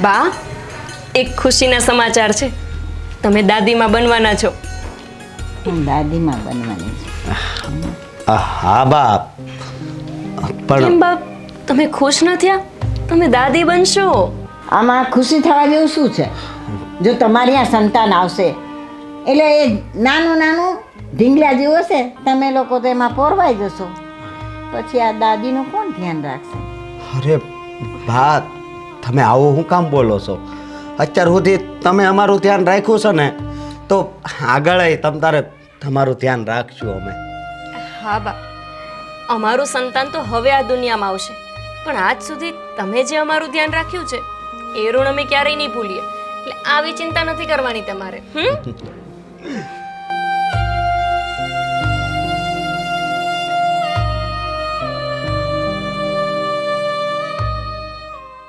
બા, એક ખુશીના સમાચાર છે. તમે દાદીમાં બનવાના છો. હું દાદીમાં બનવાની છું. હા બા, કેમ પણ બા, તમે ખુશ ન થયા? તમે દાદી બનશો. આમાં ખુશી થવા જેવું શું છે? જો તમારી આ સંતાન આવશે એટલે એ નાનું નાનું ઢીંગલા જેવું હશે, તમે લોકો તો એમાં પોરવાઈ જશો. પછી આ દાદીનું કોણ ધ્યાન રાખશે? અરે બા, તમે આવું શું કામ બોલો છો? અત્યાર સુધી તમે અમારું ધ્યાન રાખ્યું છે ને, તો આગળ તારે તમારું ધ્યાન રાખશું અમે. હા બા, અમારું સંતાન તો હવે આ દુનિયામાં આવશે, પણ આજ સુધી તમે જે અમારું ધ્યાન રાખ્યું છે એ ઋણ અમે ક્યારેય નહીં ભૂલીએ. એટલે આવી ચિંતા નથી કરવાની તમારે.